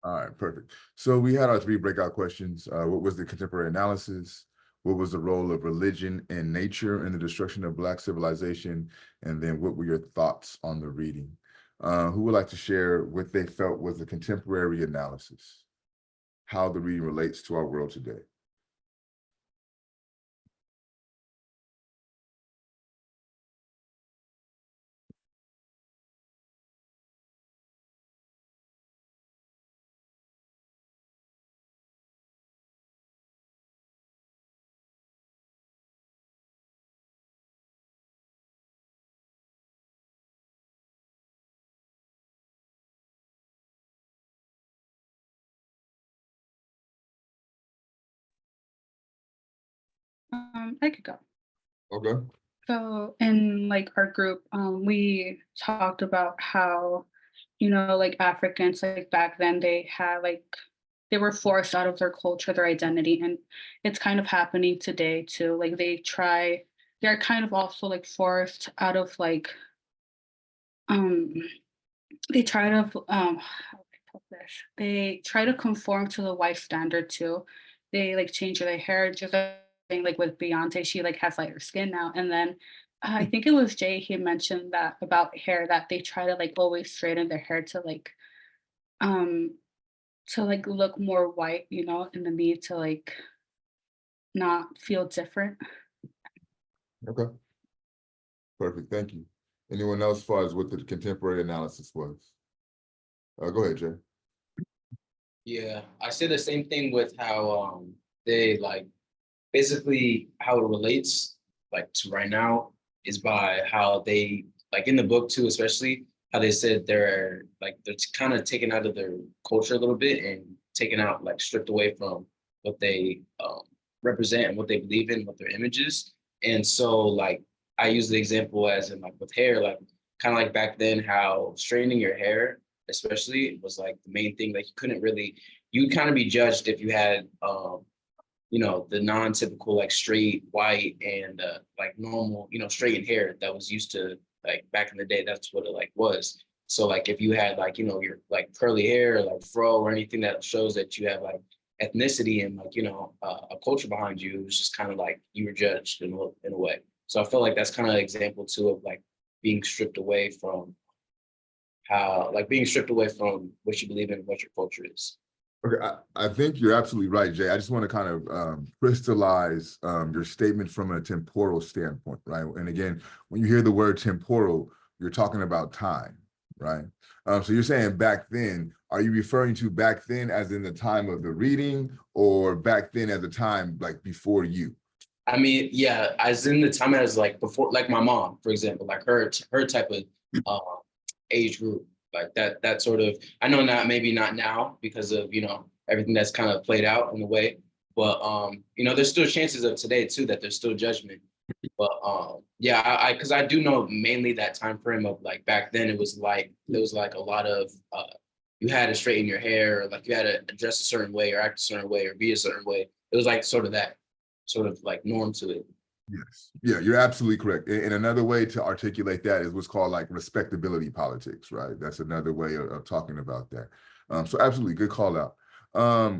All right, perfect. So we had our three breakout questions. What was the contemporary analysis? What was the role of religion and nature in the destruction of Black civilization? And then what were your thoughts on the reading? Who would like to share what they felt was the contemporary analysis, how the reading relates to our world today? I could go. Okay. So in like our group, we talked about how, like Africans like back then they had like they were forced out of their culture, their identity, and it's kind of happening today too. Like they're kind of also like forced out of like um they try to how do I put this? They try to conform to the white standard too. They like change their hair, just like with Beyonce, she like has lighter skin now. And then I think it was Jay, he mentioned that about hair that they try to like always straighten their hair um to like look more white, and the need to like not feel different. Okay. Perfect. Thank you. Anyone else as far as what the contemporary analysis was? Go ahead, Jay. Yeah, I say the same thing with how they like basically how it relates like to right now is by how they like in the book too, especially how they said they're kind of taken out of their culture a little bit and taken out like stripped away from what they represent and what they believe in, what their image is. And so like I use the example as in like with hair, like kind of like back then how straightening your hair especially was like the main thing. Like you couldn't really you'd kind of be judged if you had the non-typical like straight white and like normal, straightened hair that was used to like back in the day, that's what it like was. So like if you had like, your like curly hair or like fro or anything that shows that you have like ethnicity and like, a culture behind you, it was just kind of like you were judged in a way. So I feel like that's kind of an example too of like being stripped away from being stripped away from what you believe in, what your culture is. Okay, I think you're absolutely right, Jay. I just want to kind of crystallize your statement from a temporal standpoint, right? And again, when you hear the word temporal, you're talking about time, right? So you're saying back then, are you referring to back then as in the time of the reading or back then as a time like before you? I mean, yeah, as in the time as like before, like my mom, for example, like her type of age group, like that sort of. I know not maybe not now because of everything that's kind of played out in a way, but there's still chances of today too that there's still judgment. But yeah, I because I do know mainly that time frame of like back then it was like there was like a lot of you had to straighten your hair, or like you had to dress a certain way or act a certain way or be a certain way. It was like sort of that sort of like norm to it. Yes. Yeah, you're absolutely correct. And another way to articulate that is what's called like respectability politics, right? That's another way of talking about that. So absolutely good call out.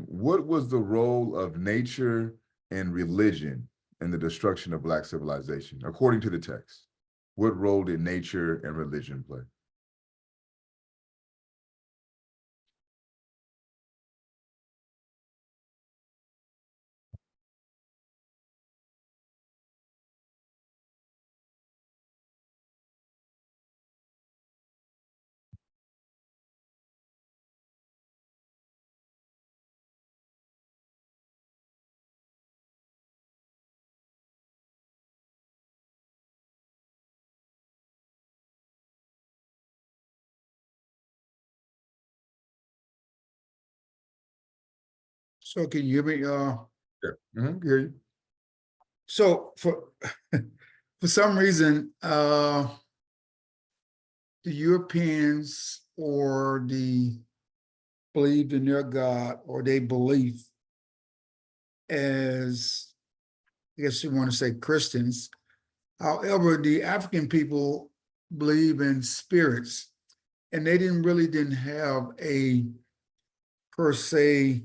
What was the role of nature and religion in the destruction of Black civilization, according to the text? What role did nature and religion play? So can you hear me? Yeah. Hear you. So for some reason, the Europeans or the believed in their God or they believe as, I guess you want to say Christians. However, the African people believe in spirits, and they didn't have a per se,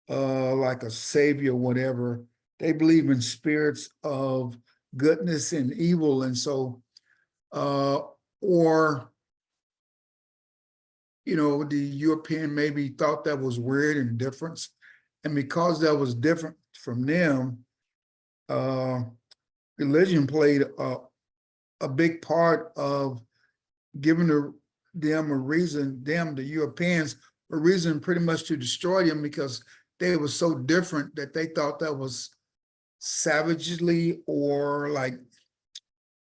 like a savior, whatever. They believe in spirits of goodness and evil. And so, or, you know, the European maybe thought that was weird and different. And because that was different from them, religion played a big part of giving them a reason, the Europeans, a reason pretty much to destroy them because they were so different that they thought that was savagely or like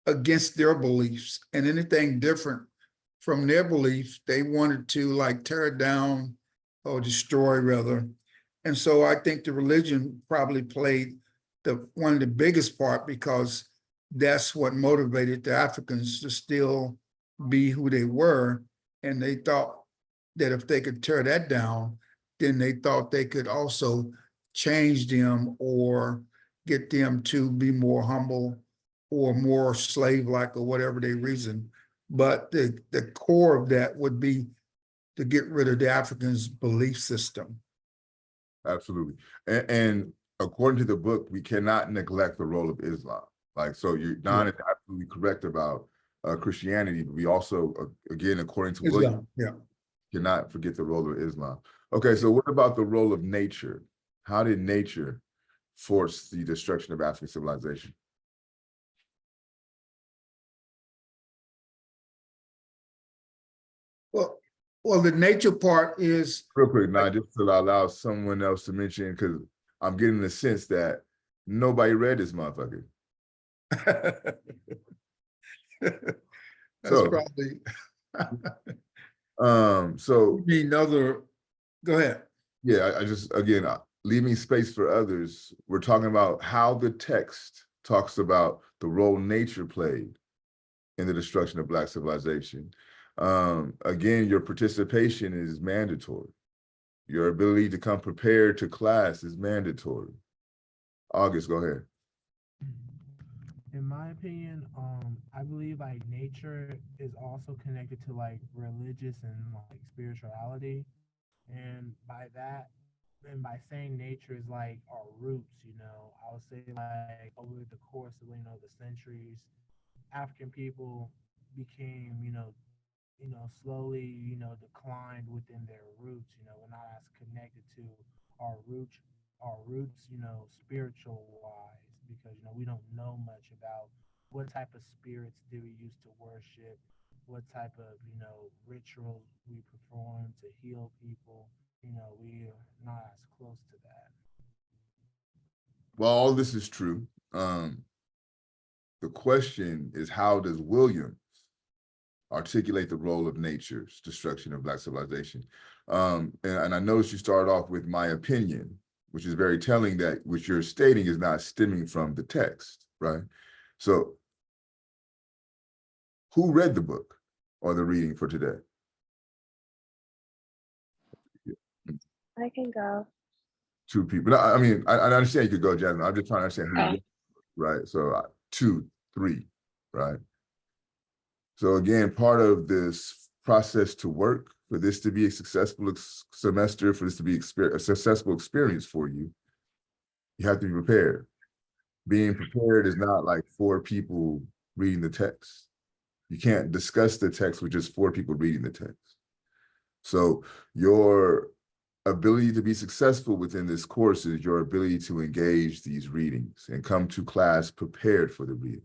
against their beliefs, and anything different from their beliefs, they wanted to like tear it down or destroy rather. And so I think the religion probably played one of the biggest part because that's what motivated the Africans to still be who they were. And they thought that if they could tear that down, then they thought they could also change them or get them to be more humble or more slave-like or whatever they reason. But the core of that would be to get rid of the Africans' belief system. Absolutely. And according to the book, we cannot neglect the role of Islam. Like, so Don is absolutely correct about Christianity, but we also, again, according to William, cannot forget the role of Islam. Okay, so what about the role of nature? How did nature force the destruction of African civilization? Well, the nature part is real quick, now just to allow someone else to mention, because I'm getting the sense that nobody read this motherfucker. That's probably so you mean other. Go ahead. Yeah, I just, again, leaving space for others, we're talking about how the text talks about the role nature played in the destruction of Black civilization. Again, your participation is mandatory. Your ability to come prepared to class is mandatory. August, go ahead. In my opinion, I believe like nature is also connected to like religious and like spirituality. And by that, and by saying nature is like our roots, you know, I would say like over the course of, you know, the centuries, African people became, slowly, declined within their roots. You know, we're not as connected to our roots, spiritual wise, because we don't know much about what type of spirits do we use to worship, what type of rituals we perform to heal people. We're not as close to that. Well, all this is true. The question is, how does Williams articulate the role of nature's destruction of Black civilization? And I noticed you started off with my opinion, which is very telling that what you're stating is not stemming from the text, right? So who read the book or the reading for today? I can go. Two people. I mean, I understand you could go, Jasmine. I'm just trying to understand who, Okay. right? So 2, 3, right? So again, part of this process to work, for this to be a successful semester, for this to be a successful experience for you, you have to be prepared. Being prepared is not like 4 people reading the text. You can't discuss the text with just 4 people reading the text. So your ability to be successful within this course is your ability to engage these readings and come to class prepared for the reading.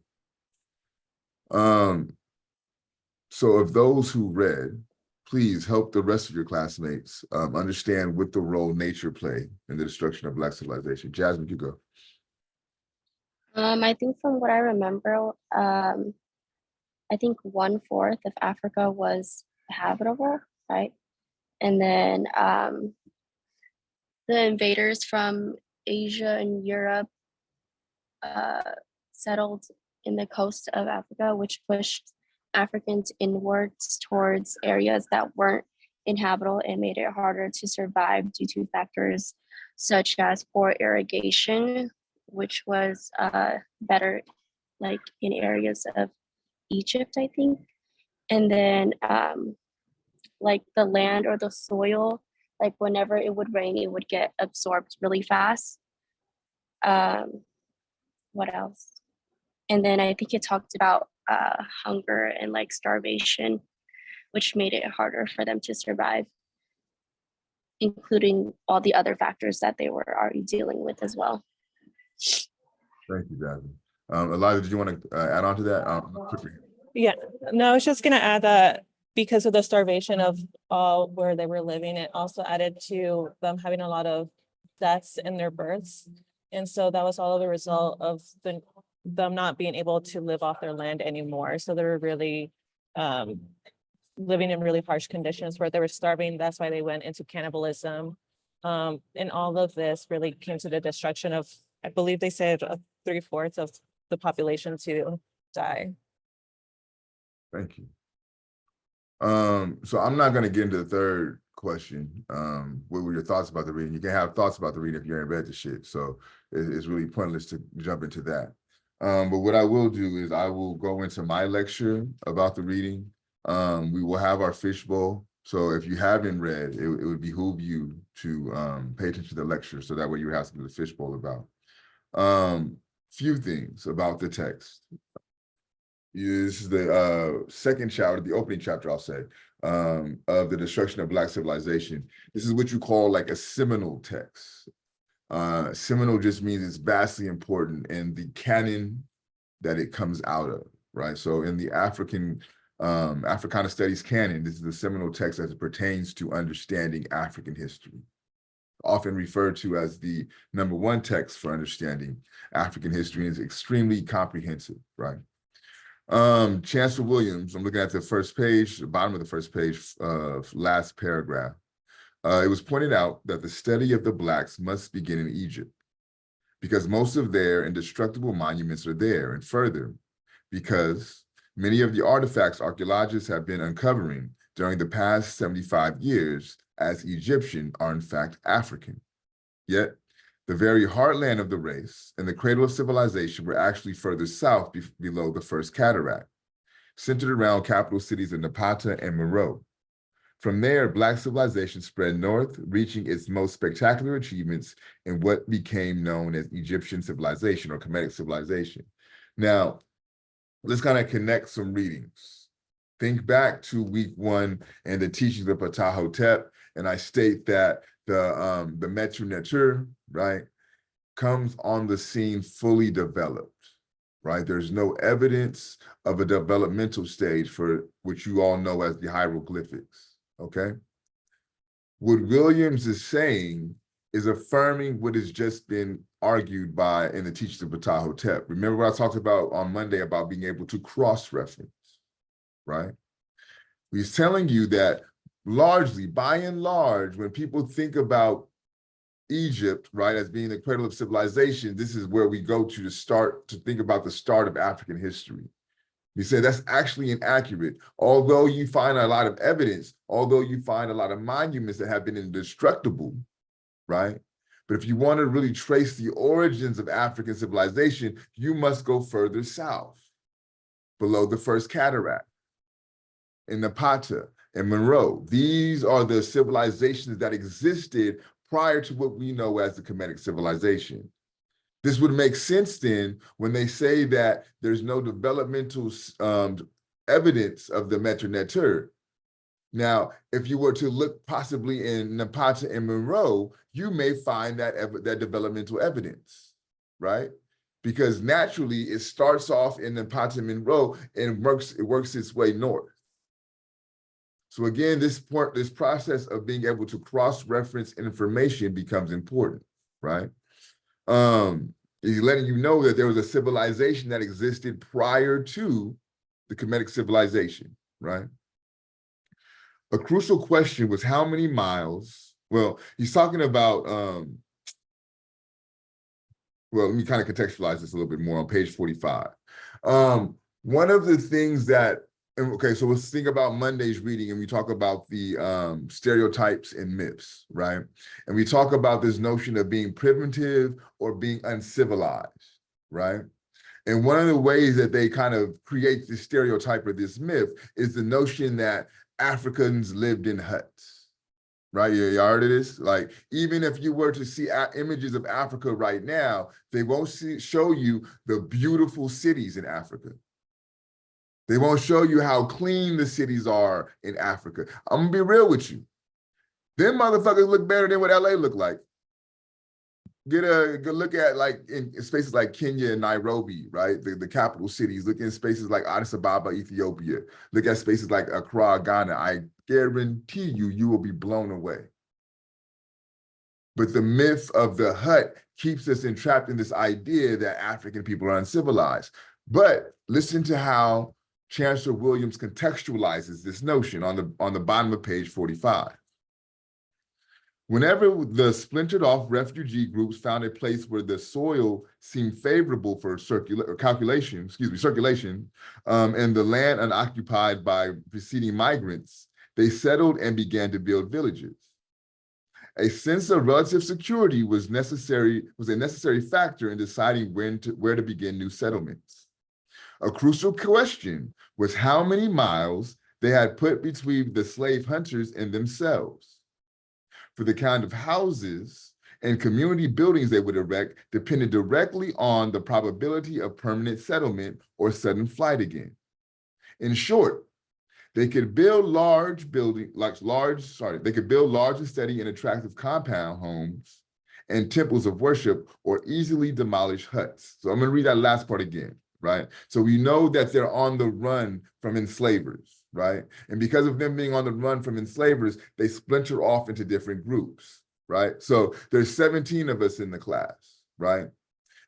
So of those who read, please help the rest of your classmates understand what the role nature played in the destruction of Black civilization. Jasmine, you go. I think from what I remember, I think 1/4 of Africa was habitable, right? And then the invaders from Asia and Europe settled in the coast of Africa, which pushed Africans inwards towards areas that weren't inhabitable and made it harder to survive due to factors such as poor irrigation, which was better like in areas of Egypt, I think. And then like the land or the soil Like whenever it would rain, it would get absorbed really fast. What else? And then I think it talked about hunger and like starvation, which made it harder for them to survive, including all the other factors that they were already dealing with as well. Thank you, Jasmine. Eliza, did you want to add on to that? Quickly. Yeah, no, I was just gonna add that because of the starvation of where they were living, it also added to them having a lot of deaths in their births. And so that was all the result of them not being able to live off their land anymore. So they were really living in really harsh conditions where they were starving. That's why they went into cannibalism. And all of this really came to the destruction of, I believe they said 3/4 of the population to die. Thank you. So I'm not going to get into the third question. What were your thoughts about the reading? You can have thoughts about the reading if you ain't read the shit. So it's really pointless to jump into that. But what I will do is I will go into my lecture about the reading. We will have our fishbowl. So if you haven't read, it would behoove you to pay attention to the lecture, so that way you have something to fishbowl about. Few things about the text. This is the second chapter, the opening chapter, I'll say, of the destruction of Black civilization. This is what you call like a seminal text. Seminal just means it's vastly important in the canon that it comes out of, right? So in the Africana Studies canon, this is the seminal text as it pertains to understanding African history, often referred to as the #1 text for understanding African history, and is extremely comprehensive, right? Chancellor Williams, I'm looking at the first page, the bottom of the first page, last paragraph. It was pointed out that the study of the Blacks must begin in Egypt, because most of their indestructible monuments are there, and further, because many of the artifacts archaeologists have been uncovering during the past 75 years as Egyptian are in fact African. Yet, the very heartland of the race and the cradle of civilization were actually further south below the first cataract, centered around capital cities of Napata and Meroe. From there, Black civilization spread north, reaching its most spectacular achievements in what became known as Egyptian civilization or Kemetic civilization. Now, let's kind of connect some readings. Think back to week 1 and the teachings of Ptah-hotep, and I state that the Metu Neter, right, comes on the scene fully developed, right? There's no evidence of a developmental stage for what you all know as the hieroglyphics, okay? What Williams is saying is affirming what has just been argued by in the teachings of Ptah-hotep. Remember what I talked about on Monday about being able to cross-reference, right? He's telling you that largely, by and large, when people think about Egypt, right, as being the cradle of civilization, this is where we go to start to think about the start of African history. We say that's actually inaccurate. Although you find a lot of evidence, although you find a lot of monuments that have been indestructible, right? But if you want to really trace the origins of African civilization, you must go further south, below the first cataract, in Napata and Monroe. These are the civilizations that existed prior to what we know as the Kemetic civilization. This would make sense then when they say that there's no developmental evidence of the Metu Neter. Now, if you were to look possibly in Napata and Monroe, you may find that developmental evidence, right? Because naturally it starts off in Napata and Monroe and it works its way north. So again, this process of being able to cross-reference information becomes important, right? He's letting you know that there was a civilization that existed prior to the Kemetic civilization, right? A crucial question was how many miles, well, he's talking about, well, let me kind of contextualize this a little bit more on page 45. One of the things that, okay, so let's think about Monday's reading and we talk about the stereotypes and myths, right? And we talk about this notion of being primitive or being uncivilized, right? And one of the ways that they kind of create this stereotype or this myth is the notion that Africans lived in huts, right? You heard of this? Like, even if you were to see images of Africa right now, they won't show you the beautiful cities in Africa. They won't show you how clean the cities are in Africa. I'm gonna be real with you. Them motherfuckers look better than what LA look like. Get a good look at like in spaces like Kenya and Nairobi, right? The capital cities. Look in spaces like Addis Ababa, Ethiopia. Look at spaces like Accra, Ghana. I guarantee you, you will be blown away. But the myth of the hut keeps us entrapped in this idea that African people are uncivilized. But listen to how Chancellor Williams contextualizes this notion on the bottom of page 45. Whenever the splintered off refugee groups found a place where the soil seemed favorable for circulation, and the land unoccupied by preceding migrants, they settled and began to build villages. A sense of relative security was a necessary factor in deciding where to begin new settlements. A crucial question was how many miles they had put between the slave hunters and themselves. For the kind of houses and community buildings they would erect depended directly on the probability of permanent settlement or sudden flight again. In short, they could build large and steady and attractive compound homes and temples of worship, or easily demolish huts. So I'm gonna read that last part again, right? So we know that they're on the run from enslavers, right? And because of them being on the run from enslavers, they splinter off into different groups, right? So there's 17 of us in the class, right?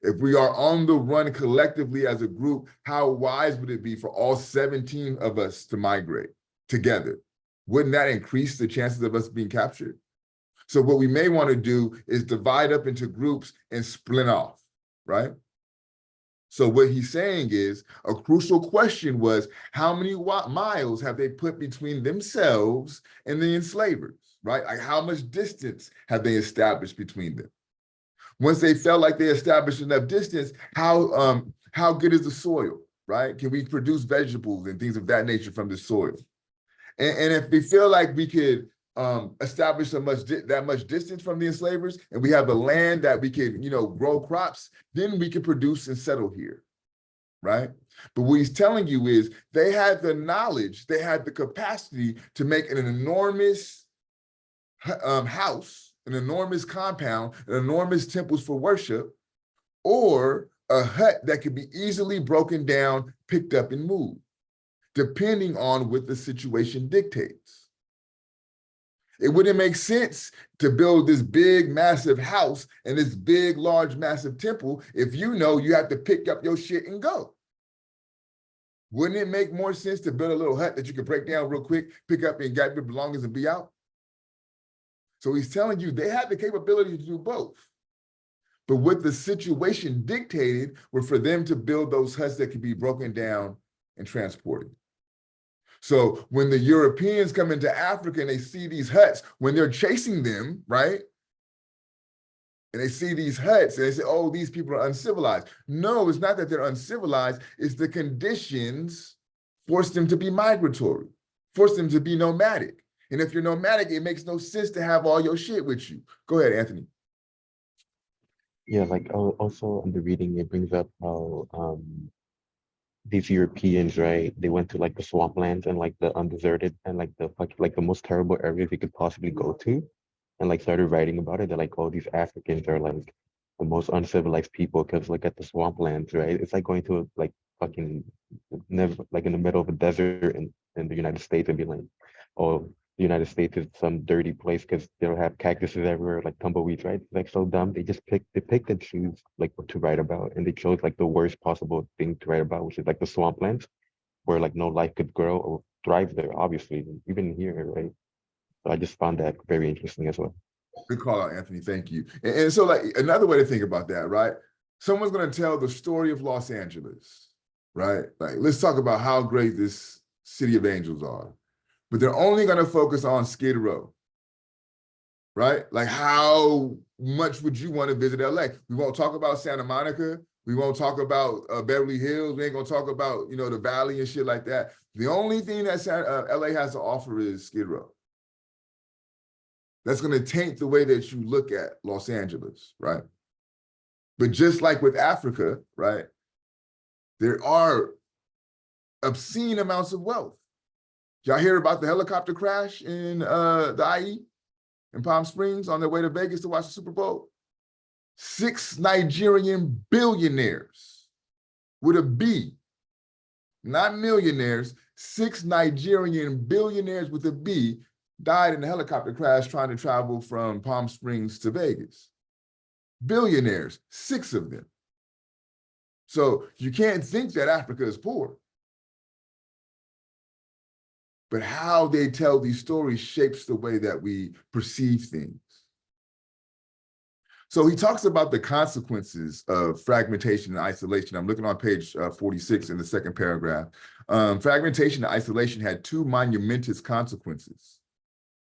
If we are on the run collectively as a group, how wise would it be for all 17 of us to migrate together? Wouldn't that increase the chances of us being captured? So what we may want to do is divide up into groups and split off, right? So what he's saying is a crucial question was how many miles have they put between themselves and the enslavers, right? Like how much distance have they established between them? Once they felt like they established enough distance, how good is the soil, right? Can we produce vegetables and things of that nature from the soil? And if we feel like we could establish that much distance from the enslavers, and we have the land that we could, grow crops, then we could produce and settle here, right? But what he's telling you is they had the knowledge, they had the capacity to make an enormous house, an enormous compound, an enormous temples for worship, or a hut that could be easily broken down, picked up, and moved, depending on what the situation dictates. It wouldn't make sense to build this big, massive house and this big, large, massive temple if you know you have to pick up your shit and go. Wouldn't it make more sense to build a little hut that you can break down real quick, pick up and get your belongings and be out? So he's telling you they had the capability to do both. But what the situation dictated were for them to build those huts that could be broken down and transported. So when the Europeans come into Africa and they see these huts, when they're chasing them, right? And they see these huts and they say, oh, these people are uncivilized. No, it's not that they're uncivilized. It's the conditions force them to be migratory, force them to be nomadic. And if you're nomadic, it makes no sense to have all your shit with you. Go ahead, Anthony. Yeah, like also in the reading, it brings up how these Europeans, right? They went to like the swamplands and like the undeserted and like the most terrible areas you could possibly go to, and like started writing about it. They're like, oh, these Africans are like the most uncivilized people because look at the swamplands, right? It's like going to like fucking never like in the middle of a desert in the United States and be like, oh, the United States is some dirty place because they'll have cactuses everywhere, like tumbleweeds, right? Like so dumb. They picked and choose like what to write about, and they chose like the worst possible thing to write about, which is like the swamplands, where like no life could grow or thrive there, obviously, even here, right? So I just found that very interesting as well. Good call out, Anthony. Thank you. And so like another way to think about that, right? Someone's going to tell the story of Los Angeles, right? Like, let's talk about how great this city of angels are. But they're only going to focus on Skid Row, right? Like, how much would you want to visit LA? We won't talk about Santa Monica. We won't talk about Beverly Hills. We ain't going to talk about, the Valley and shit like that. The only thing that LA has to offer is Skid Row. That's going to taint the way that you look at Los Angeles, right? But just like with Africa, right, there are obscene amounts of wealth. Y'all hear about the helicopter crash in the IE in Palm Springs on their way to Vegas to watch the Super Bowl? 6 Nigerian billionaires with a B, not millionaires, 6 Nigerian billionaires with a B died in a helicopter crash trying to travel from Palm Springs to Vegas. Billionaires, 6 of them. So you can't think that Africa is poor. But how they tell these stories shapes the way that we perceive things. So he talks about the consequences of fragmentation and isolation. I'm looking on page 46 in the second paragraph. Fragmentation and isolation had 2 monumentous consequences.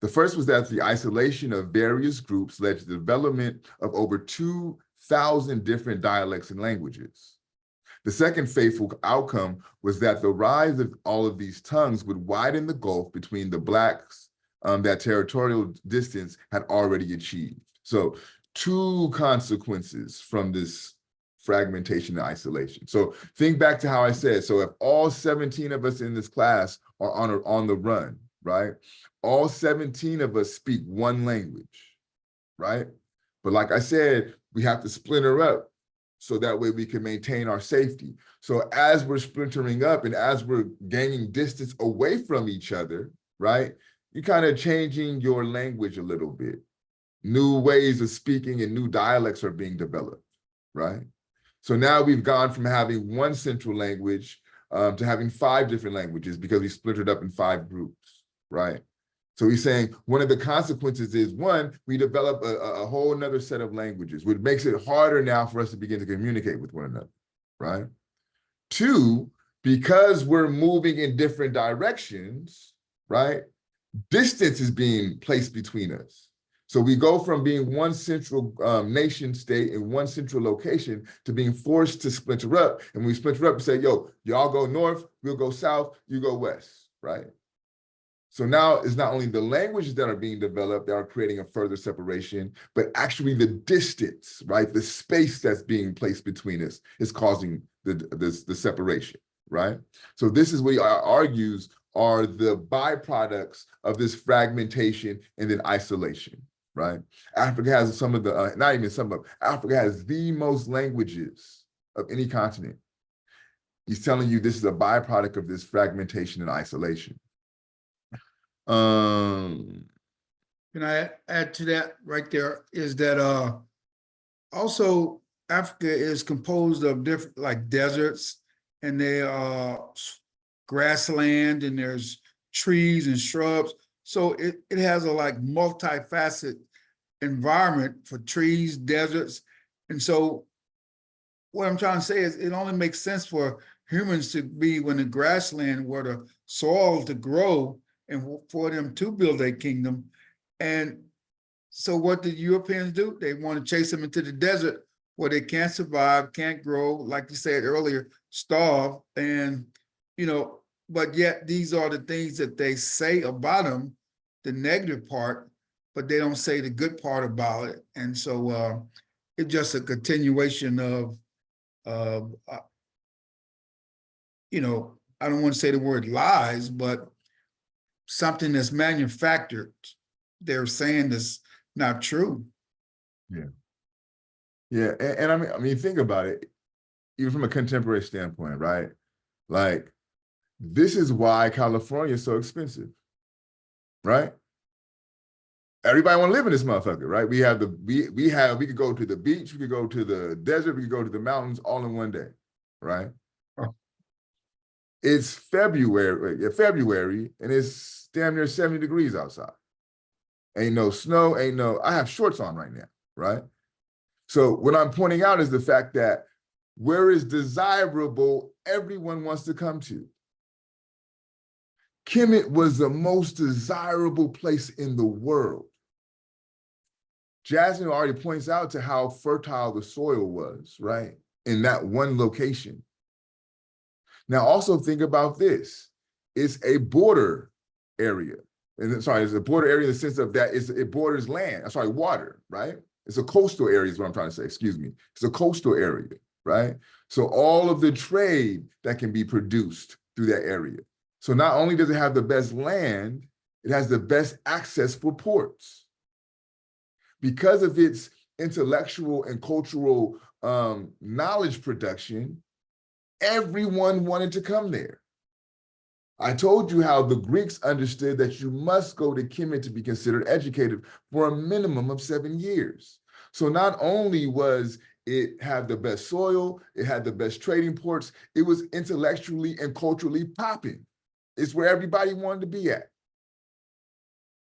The first was that the isolation of various groups led to the development of over 2,000 different dialects and languages. The second fateful outcome was that the rise of all of these tongues would widen the gulf between the Blacks that territorial distance had already achieved. So 2 consequences from this fragmentation and isolation. So think back to how I said, so if all 17 of us in this class are on the run, right? All 17 of us speak one language, right? But like I said, we have to splinter up so that way we can maintain our safety. So as we're splintering up and as we're gaining distance away from each other, right? You're kind of changing your language a little bit. New ways of speaking and new dialects are being developed, right? So now we've gone from having one central language to having 5 different languages because we splintered up in 5 groups, right? So he's saying one of the consequences is, 1, we develop a whole nother set of languages, which makes it harder now for us to begin to communicate with one another, right? 2, because we're moving in different directions, right? Distance is being placed between us. So we go from being one central nation state in one central location to being forced to splinter up. And when we splinter up, we say, yo, y'all go north, we'll go south, you go west, right? So now it's not only the languages that are being developed that are creating a further separation, but actually the distance, right? The space that's being placed between us is causing the separation, right? So this is what he argues are the byproducts of this fragmentation and then isolation, right? Africa has some of the, not even some of, Africa has the most languages of any continent. He's telling you this is a byproduct of this fragmentation and isolation. Can I add to that right there is that also Africa is composed of different like deserts and they are grassland and there's trees and shrubs. So it has a like multifaceted environment for trees, deserts. And so what I'm trying to say is it only makes sense for humans to be in the grassland where the soil to grow and for them to build a kingdom. And so what did Europeans do? They want to chase them into the desert where they can't survive, can't grow, like you said earlier, starve. And, you know, but yet these are the things that they say about them, the negative part, but they don't say the good part about it. And so it's just a continuation of you know, I don't want to say the word lies, but something that's manufactured. They're saying that's not true. Yeah. Yeah. And I mean, think about it, even from a contemporary standpoint, right? Like, this is why California is so expensive, right? Everybody want to live in this motherfucker, right? We could go to the beach, we could go to the desert, we could go to the mountains all in one day, right? Oh. It's February, and it's damn near 70 degrees outside. Ain't no snow, I have shorts on right now, right? So what I'm pointing out is the fact that where is desirable, everyone wants to come to. Kemet was the most desirable place in the world. Jasmine already points out to how fertile the soil was, right? In that one location. Now also think about this. It's a border area, sorry, it's a border area in the sense of that it borders land, I'm sorry, water, right? It's a coastal area is what I'm trying to say, excuse me. It's a coastal area, right? So all of the trade that can be produced through that area. So not only does it have the best land, it has the best access for ports. Because of its intellectual and cultural knowledge production, everyone wanted to come there. I told you how the Greeks understood that you must go to Kemet to be considered educated for a minimum of 7 years. So not only was it had the best soil, it had the best trading ports, it was intellectually and culturally popping. It's where everybody wanted to be at.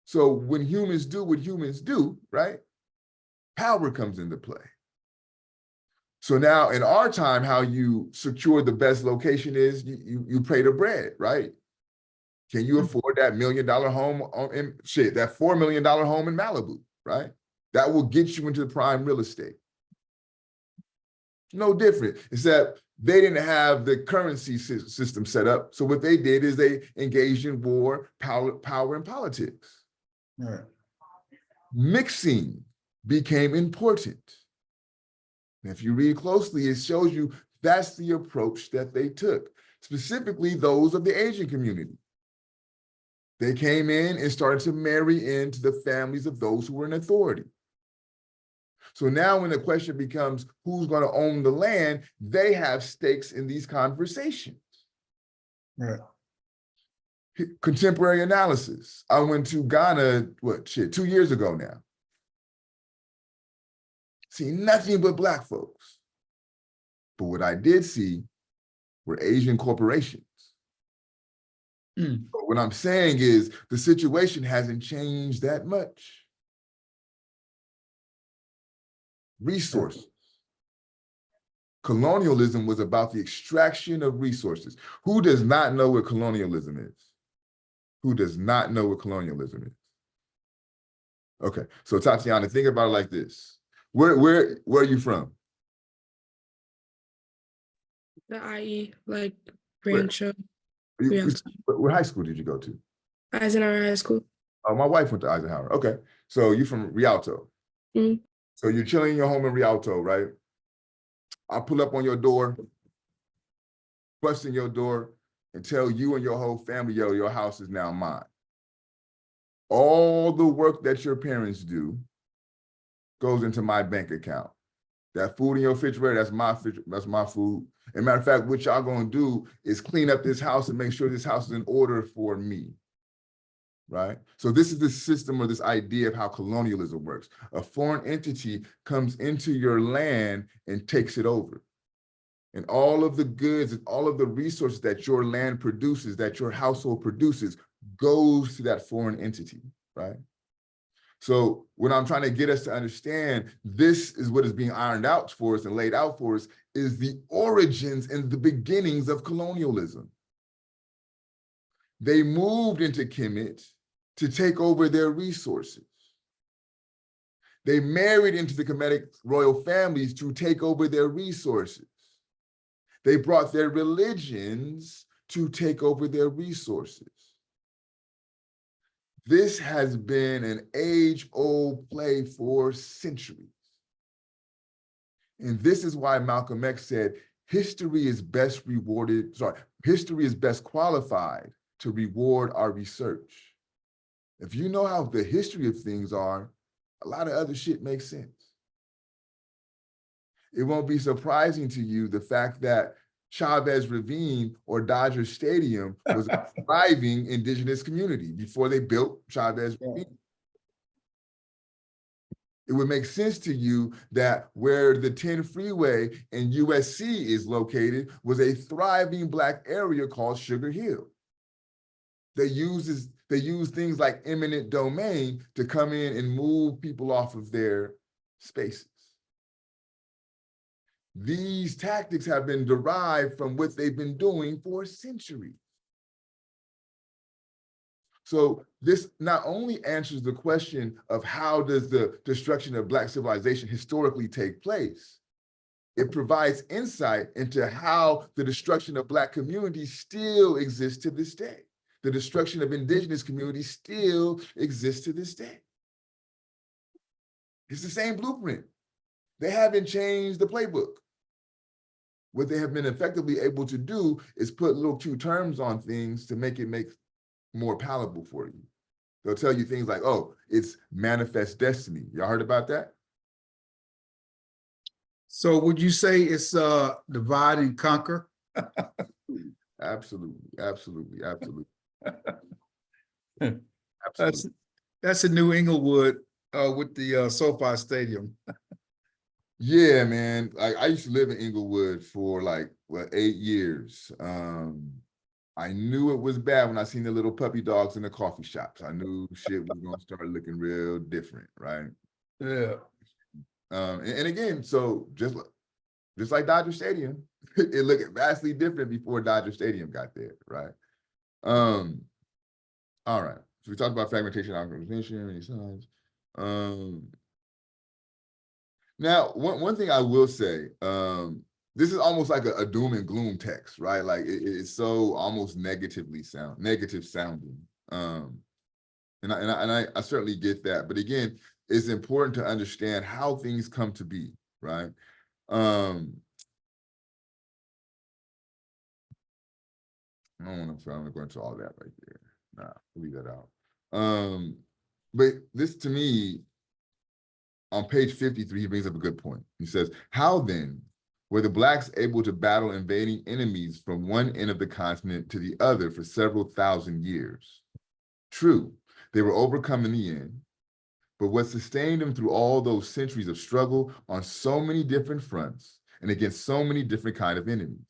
So when humans do what humans do, right? Power comes into play. So now in our time, how you secure the best location is you pay the bread, right? Can you afford that $1 million home that $4 million home in Malibu, right? That will get you into the prime real estate. No different, except they didn't have the currency system set up. So what they did is they engaged in war, power and politics. Right. Mixing became important. And if you read closely, it shows you that's the approach that they took, specifically those of the Asian community. They came in and started to marry into the families of those who were in authority. So now when the question becomes who's going to own the land, they have stakes in these conversations. Right. Contemporary analysis. I went to Ghana, 2 years ago now. See nothing but Black folks. But what I did see were Asian corporations. But what I'm saying is the situation hasn't changed that much. Resources. Colonialism was about the extraction of resources. Who does not know what colonialism is? Who does not know what colonialism is? Okay, so Tatiana, think about it like this. Where are you from? The IE, like Where? Rancho, You- What high school did you go to? Eisenhower High School. Oh, my wife went to Eisenhower. Okay, so you're from Rialto. Mhm. So you're chilling in your home in Rialto, right? I pull up on your door, bust in your door, and tell you and your whole family, yo, your house is now mine. All the work that your parents do goes into my bank account. That food in your refrigerator, that's my food. As a matter of fact, what y'all gonna do is clean up this house and make sure this house is in order for me, right? So this is the system or this idea of how colonialism works. A foreign entity comes into your land and takes it over. And all of the goods and all of the resources that your land produces, that your household produces, goes to that foreign entity, right? So what I'm trying to get us to understand, this is what is being ironed out for us and laid out for us, is the origins and the beginnings of colonialism. They moved into Kemet to take over their resources. They married into the Kemetic royal families to take over their resources. They brought their religions to take over their resources. This has been an age-old play for centuries. And this is why Malcolm X said, history is best qualified to reward our research. If you know how the history of things are, a lot of other shit makes sense. It won't be surprising to you the fact that Chavez Ravine or Dodger Stadium was a thriving indigenous community before they built Chavez Ravine. It would make sense to you that where the 10 freeway and USC is located was a thriving Black area called Sugar Hill. They use things like eminent domain to come in and move people off of their spaces. These tactics have been derived from what they've been doing for centuries. So this not only answers the question of how does the destruction of Black civilization historically take place, it provides insight into how the destruction of Black communities still exists to this day. the destruction of indigenous communities still exists to this day. It's the same blueprint. They haven't changed the playbook. What they have been effectively able to do is put little cute terms on things to make it more palatable for you. They'll tell you things like, oh, it's manifest destiny. Y'all heard about that? So would you say it's divide and conquer? Absolutely, absolutely, absolutely. That's a New Inglewood with the SoFi Stadium. Yeah, man. Like I used to live in Inglewood for like 8 years. I knew it was bad when I seen the little puppy dogs in the coffee shops. I knew shit was gonna start looking real different, right? Yeah. And again, so just like Dodger Stadium, it looked vastly different before Dodger Stadium got there, right? All right. So we talked about fragmentation, organization, many signs. Now, one thing I will say, this is almost like a doom and gloom text, right? Like it's so almost negative sounding. And I certainly get that. But again, it's important to understand how things come to be, right? I don't want to. I'm going to go into all that right there. Nah, leave that out. But this to me, on page 53, he brings up a good point. He says, how then were the Blacks able to battle invading enemies from one end of the continent to the other for several thousand years? True, they were overcome in the end, but what sustained them through all those centuries of struggle on so many different fronts and against so many different kind of enemies?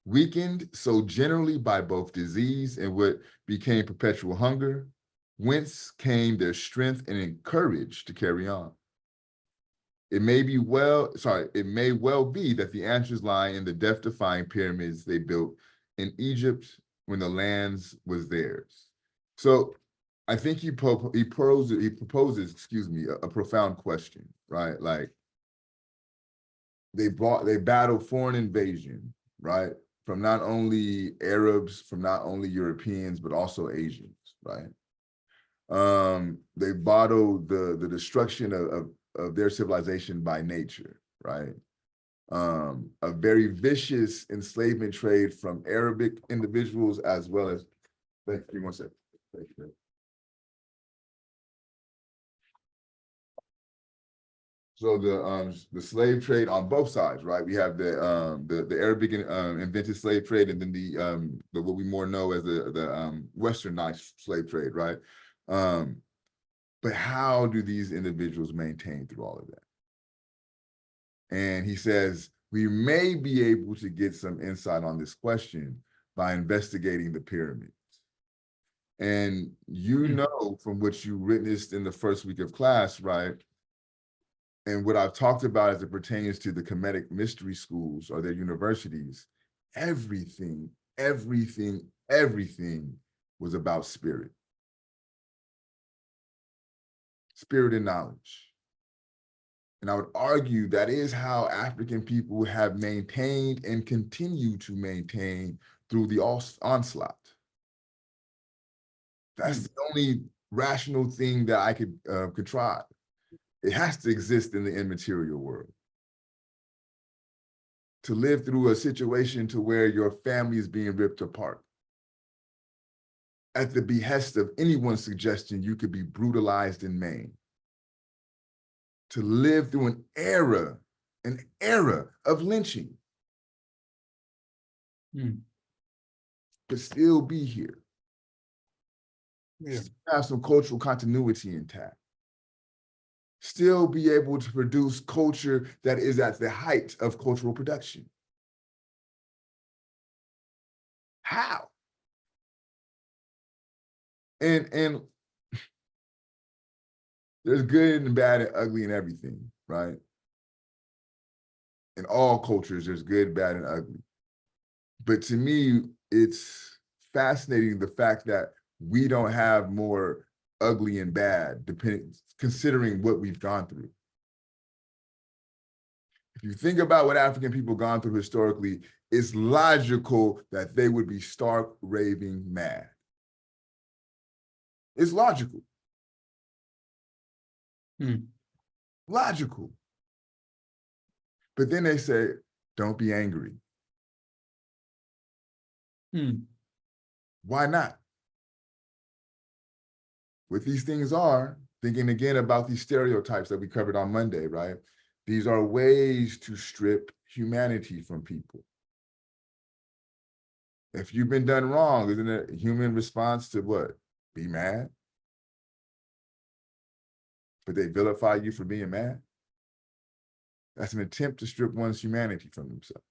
Weakened so generally by both disease and what became perpetual hunger, whence came their strength and courage to carry on? It may well be that the answers lie in the death-defying pyramids they built in Egypt when the lands was theirs. So I think he proposes, excuse me, a profound question, right? Like they battled foreign invasion, right? From not only Arabs, from not only Europeans, but also Asians, right? They battled the destruction of their civilization by nature, right? A very vicious enslavement trade from Arabic individuals as well as, thank you, one second. Thank you. So the slave trade on both sides, right? We have the Arabic invented slave trade, and then the what we more know as the westernized slave trade, right? But how do these individuals maintain through all of that? And he says, we may be able to get some insight on this question by investigating the pyramids. And you know, from what you witnessed in the first week of class, right? And what I've talked about as it pertains to the Kemetic mystery schools or their universities, everything was about spirit. Spirit and knowledge. And I would argue that is how African people have maintained and continue to maintain through the onslaught. That's the only rational thing that I could contrive. It has to exist in the immaterial world. To live through a situation to where your family is being ripped apart at the behest of anyone's suggestion you could be brutalized and maimed. To live through an era of lynching, but still be here. Yeah. Have some cultural continuity intact. Still be able to produce culture that is at the height of cultural production. How? And there's good and bad and ugly and everything, right? In all cultures, there's good, bad, and ugly. But to me, it's fascinating the fact that we don't have more ugly and bad, considering what we've gone through. If you think about what African people gone through historically, it's logical that they would be stark, raving mad. It's logical. Hmm. Logical. But then they say, don't be angry. Why not? What these things are, thinking again about these stereotypes that we covered on Monday, right? These are ways to strip humanity from people. If you've been done wrong, isn't it a human response to what? Be mad? But they vilify you for being mad? That's an attempt to strip one's humanity from themselves.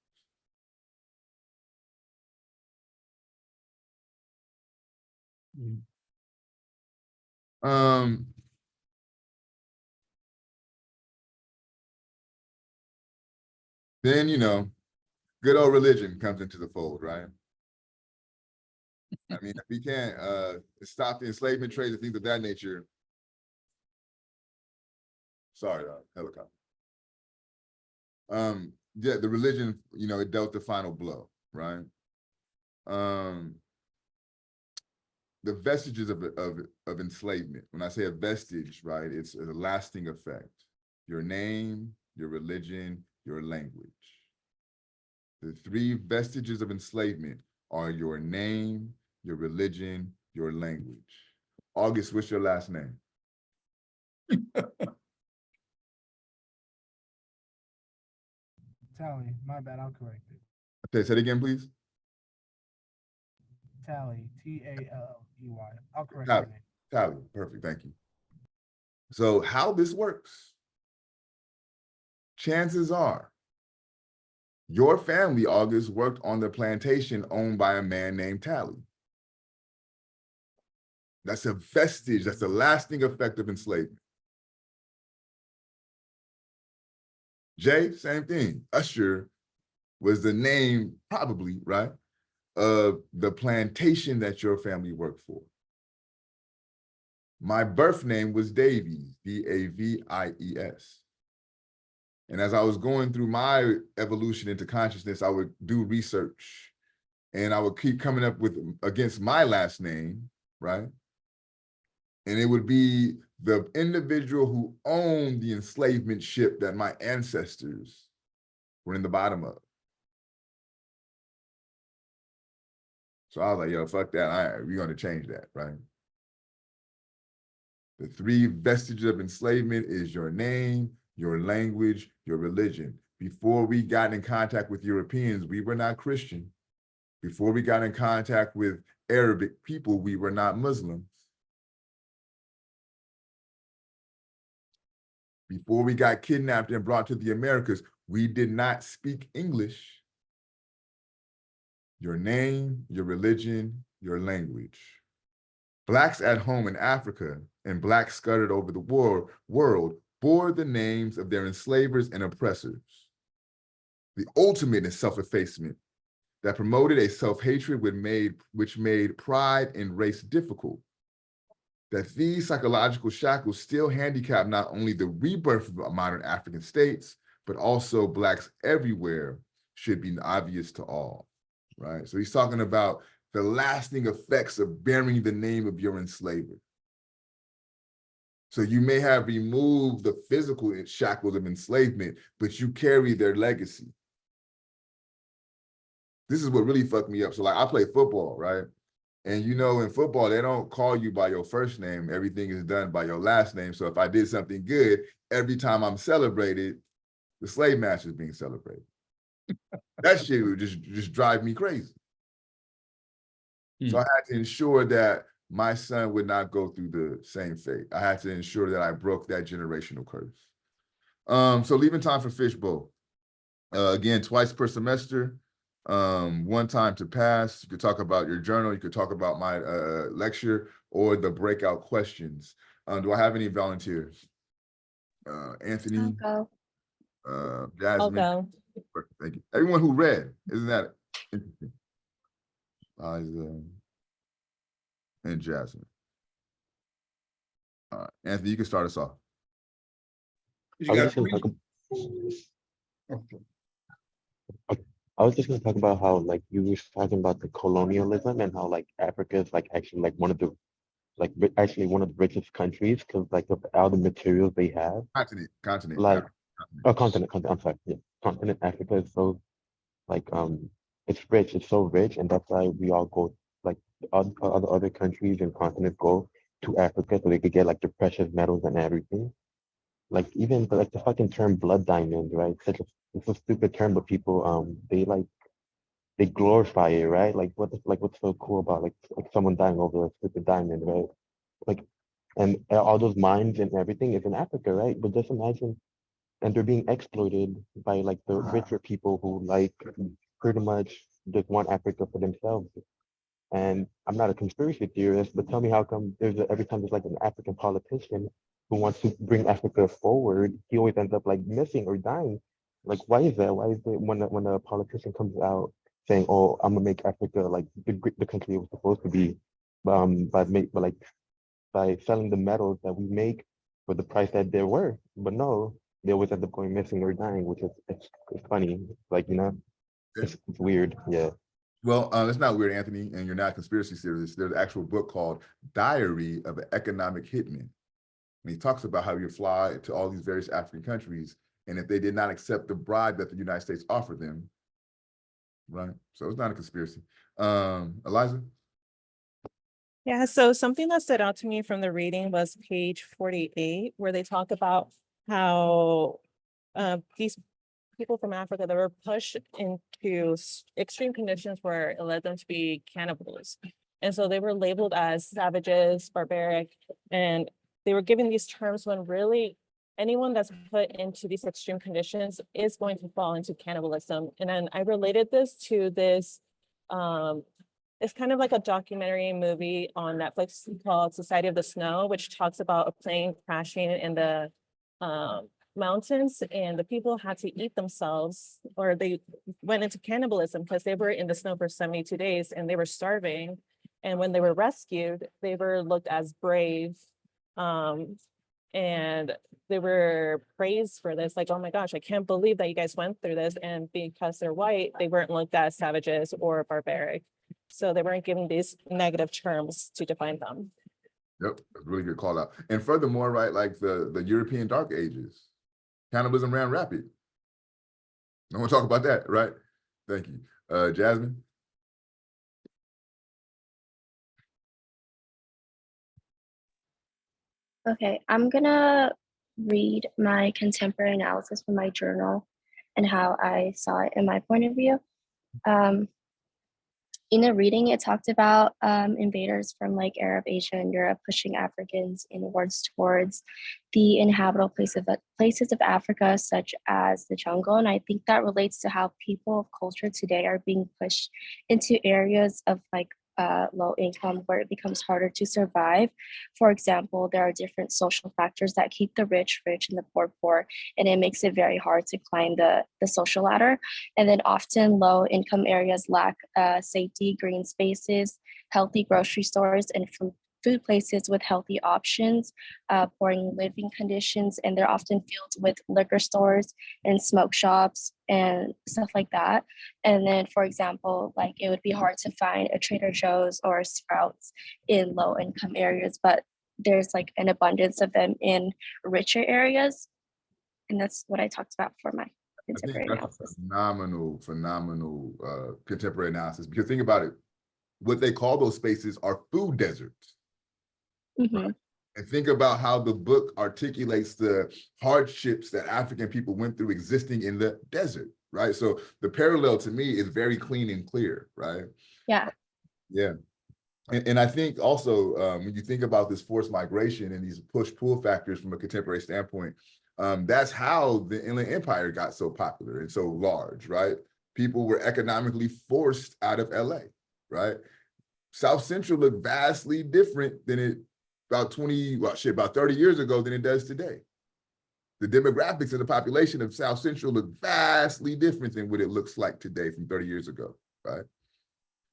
Then, good old religion comes into the fold, right? I mean, if we can't stop the enslavement trade and things of that nature. Sorry, helicopter. Yeah, the religion, it dealt the final blow, right? The vestiges of enslavement. When I say a vestige, right, it's a lasting effect. Your name, your religion, your language. The three vestiges of enslavement are your name, your religion, your language. August, what's your last name? Tally, my bad, I'll correct it. Okay, say it again, please. Tally, Talley. I'll correct Tally, your name. Tally, perfect, thank you. So how this works, chances are your family, August, worked on the plantation owned by a man named Tally. That's a vestige, that's a lasting effect of enslavement. Jay, same thing. Usher was the name, probably, right, of the plantation that your family worked for. My birth name was Davies, Davies. And as I was going through my evolution into consciousness, I would do research and I would keep coming up with against my last name, right? And it would be the individual who owned the enslavement ship that my ancestors were in the bottom of. So I was like, yo, fuck that. We're going to change that, right? The three vestiges of enslavement is your name, your language, your religion. Before we got in contact with Europeans, we were not Christian. Before we got in contact with Arabic people, we were not Muslims. Before we got kidnapped and brought to the Americas, we did not speak English. Your name, your religion, your language. Blacks at home in Africa and Blacks scattered over the world bore the names of their enslavers and oppressors. The ultimate in self-effacement that promoted a self-hatred which made pride and race difficult. That these psychological shackles still handicap not only the rebirth of modern African states, but also Blacks everywhere should be obvious to all, right? So he's talking about the lasting effects of bearing the name of your enslaver. So you may have removed the physical shackles of enslavement, but you carry their legacy. This is what really fucked me up. So like I play football, right? And in football, they don't call you by your first name. Everything is done by your last name. So if I did something good, every time I'm celebrated, the slave master is being celebrated. That shit would just drive me crazy. So I had to ensure that my son would not go through the same fate. I had to ensure that I broke that generational curse. So leaving time for fishbowl. Again, twice per semester. One time to pass. You could talk about your journal. You could talk about my lecture or the breakout questions. Do I have any volunteers? Anthony, I'll go. I'll Jasmine. go. Thank you. Everyone who read, isn't that interesting? Liza and Jasmine. All right, Anthony, you can start us off. You I was got just gonna three? talk. Okay. I was just gonna talk about how like you were talking about the colonialism and how like Africa is like actually like one of the like actually one of the richest countries because like of all the materials they have. Continent, Like not continent. oh, continent. I'm sorry. Yeah, continent Africa is so like it's rich. It's so rich, and that's why we all go like other countries and continents go to Africa so they could get like the precious metals and everything. Like even like the fucking term blood diamond, right? It's a stupid term, but people they glorify it, right? Like what's so cool about like someone dying over a stupid diamond, right? Like and all those mines and everything is in Africa, right? But just imagine, and they're being exploited by like the richer people who like pretty much just want Africa for themselves. And I'm not a conspiracy theorist, but tell me how come every time there's like an African politician who wants to bring Africa forward, he always ends up like missing or dying. Like, why is that? Why is it when a politician comes out saying, "Oh, I'm gonna make Africa like the country it was supposed to be," by selling the metals that we make for the price that they were. But no, they always end up going missing or dying, which is it's funny. Like, you know, it's weird. Yeah. Well, it's not weird, Anthony, and you're not a conspiracy theorist. There's an actual book called Diary of an Economic Hitman. And he talks about how you fly to all these various African countries, and if they did not accept the bribe that the United States offered them, right? So it's not a conspiracy. Eliza? Yeah, so something that stood out to me from the reading was page 48, where they talk about how these people from Africa that were pushed into extreme conditions where it led them to be cannibals. And so they were labeled as savages, barbaric, and they were given these terms when really anyone that's put into these extreme conditions is going to fall into cannibalism. And then I related this to this it's kind of like a documentary movie on Netflix called Society of the Snow, which talks about a plane crashing in the mountains, and the people had to eat themselves, or they went into cannibalism because they were in the snow for 72 days and they were starving. And when they were rescued, they were looked as brave. And they were praised for this, like, oh my gosh, I can't believe that you guys went through this. And because they're white, they weren't looked at as savages or barbaric. So they weren't given these negative terms to define them. Yep, that's a really good call out. And furthermore, right, like the European Dark Ages, cannibalism ran rapid. I want to talk about that, right? Thank you. Jasmine? Okay, I'm gonna read my contemporary analysis from my journal and how I saw it in my point of view. In the reading, it talked about invaders from like Arab Asia and Europe pushing Africans inwards towards the inhabitable places of Africa, such as the jungle. And I think that relates to how people of culture today are being pushed into areas of like low income where it becomes harder to survive. For example, there are different social factors that keep the rich rich and the poor poor, and it makes it very hard to climb the social ladder. And then often low income areas lack safety, green spaces, healthy grocery stores, and from food places with healthy options, boring living conditions, and they're often filled with liquor stores and smoke shops and stuff like that. And then, for example, like it would be hard to find a Trader Joe's or a Sprouts in low income areas, but there's like an abundance of them in richer areas. And that's what I talked about for my I think contemporary that's a analysis. phenomenal contemporary analysis, because think about it. What they call those spaces are food deserts. Mm-hmm. And think about how the book articulates the hardships that African people went through existing in the desert, right? So the parallel to me is very clean and clear, right? Yeah. Yeah. And I think also when you think about this forced migration and these push-pull factors from a contemporary standpoint, that's how the Inland Empire got so popular and so large, right? People were economically forced out of LA, right? South Central looked vastly different than it about 30 years ago than it does today. The demographics of the population of South Central look vastly different than what it looks like today from 30 years ago, right?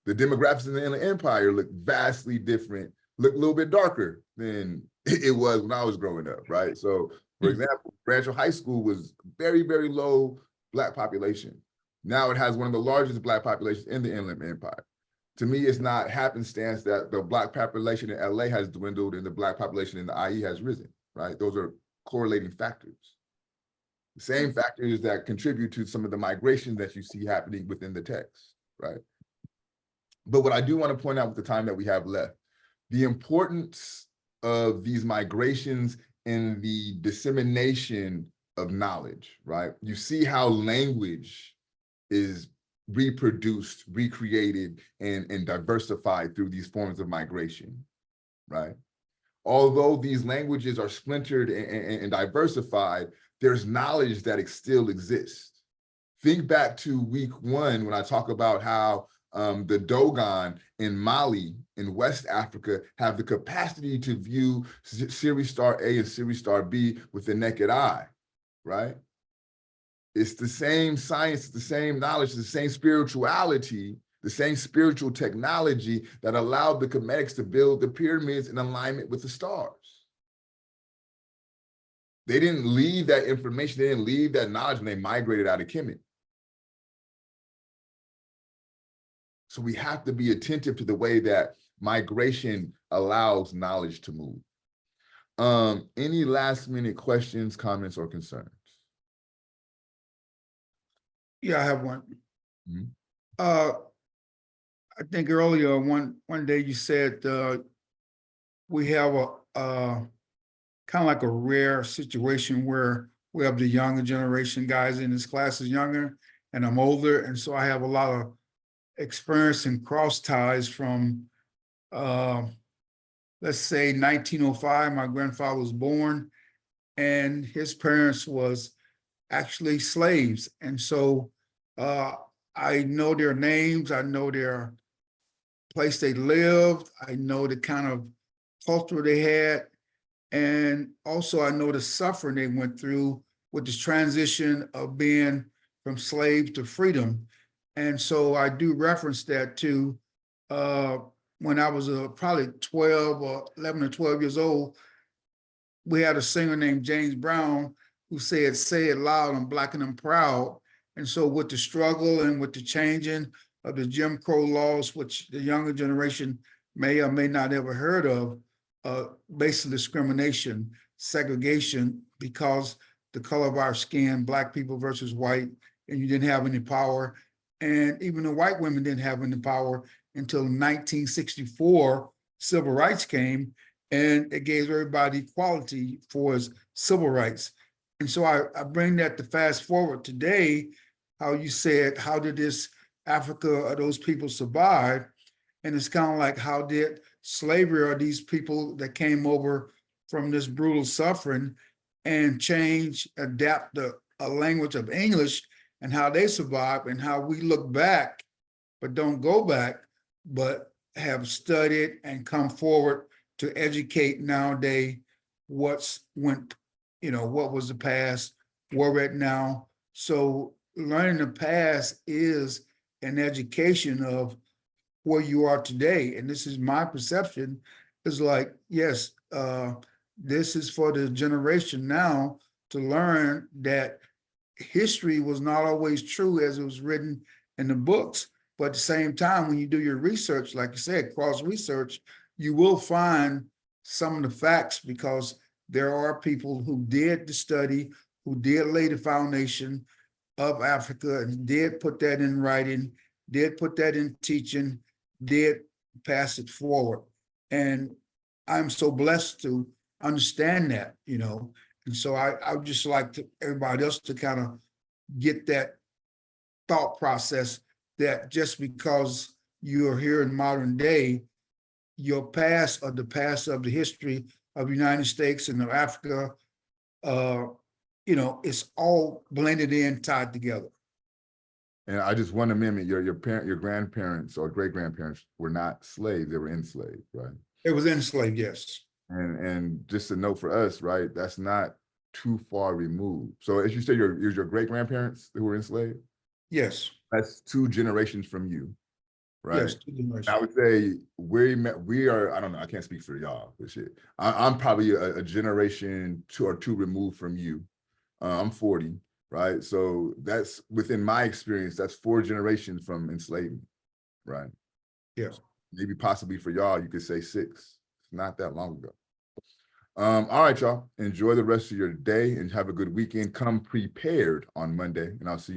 The demographics in the Inland Empire look vastly different, look a little bit darker than it was when I was growing up, right? So, for example, Rancho High School was very, very low Black population. Now it has one of the largest Black populations in the Inland Empire. To me, it's not happenstance that the Black population in LA has dwindled and the Black population in the IE has risen, right? Those are correlating factors. The same factors that contribute to some of the migration that you see happening within the text, right? But what I do want to point out with the time that we have left, the importance of these migrations in the dissemination of knowledge, right? You see how language is reproduced, recreated, and diversified through these forms of migration, right? Although these languages are splintered and diversified, there's knowledge that still exists. Think back to week 1 when I talk about how the Dogon in Mali in West Africa have the capacity to view Siri star A and Siri star B with the naked eye, right? It's the same science, the same knowledge, the same spirituality, the same spiritual technology that allowed the Kemetics to build the pyramids in alignment with the stars. They didn't leave that information, they didn't leave that knowledge when they migrated out of Kemet. So we have to be attentive to the way that migration allows knowledge to move. Any last minute questions, comments, or concerns? Yeah, I have one. Mhm. I think earlier, one day you said, we have a, kind of like a rare situation where we have the younger generation guys in this class is younger and I'm older. And so I have a lot of experience and cross ties from, let's say 1905, my grandfather was born and his parents was actually slaves. And so I know their names, I know their place they lived, I know the kind of culture they had, and also I know the suffering they went through with this transition of being from slave to freedom. And so I do reference that to when I was probably 12 or 11 or 12 years old, we had a singer named James Brown who said, "Say it loud, I'm Black and I'm proud." And so with the struggle and with the changing of the Jim Crow laws, which the younger generation may or may not ever heard of, basic discrimination, segregation, because the color of our skin, Black people versus white, and you didn't have any power. And even the white women didn't have any power until 1964, civil rights came, and it gave everybody equality for civil rights. And so I bring that to fast forward today, how you said, how did this Africa or those people survive? And it's kind of like, how did slavery or these people that came over from this brutal suffering and change, adapt a language of English and how they survive and how we look back, but don't go back, but have studied and come forward to educate nowadays what was the past, where we're at now. So learning the past is an education of where you are today. And this is my perception, is like, yes, this is for the generation now to learn that history was not always true as it was written in the books. But at the same time, when you do your research, like you said, cross research, you will find some of the facts because there are people who did the study, who did lay the foundation of Africa and did put that in writing, did put that in teaching, did pass it forward. And I'm so blessed to understand that, And so I would just like everybody else to kind of get that thought process that just because you're here in modern day, your past or the past of the history of the United States and of Africa, it's all blended in, tied together. And I just one amendment, your grandparents or great grandparents were not slaves, they were enslaved, right? It was enslaved, yes. And just a note for us, right? That's not too far removed. So as you say, your great grandparents who were enslaved? Yes. That's 2 generations from you, right? Yes, 2 generations. I would say we are, I don't know, I can't speak for y'all, but shit. I'm probably a generation 2 removed from you. I'm 40, right? So that's within my experience, that's 4 generations from enslavement, right? Yeah. Maybe possibly for y'all, you could say 6. It's not that long ago. All right, y'all. Enjoy the rest of your day and have a good weekend. Come prepared on Monday, and I'll see you.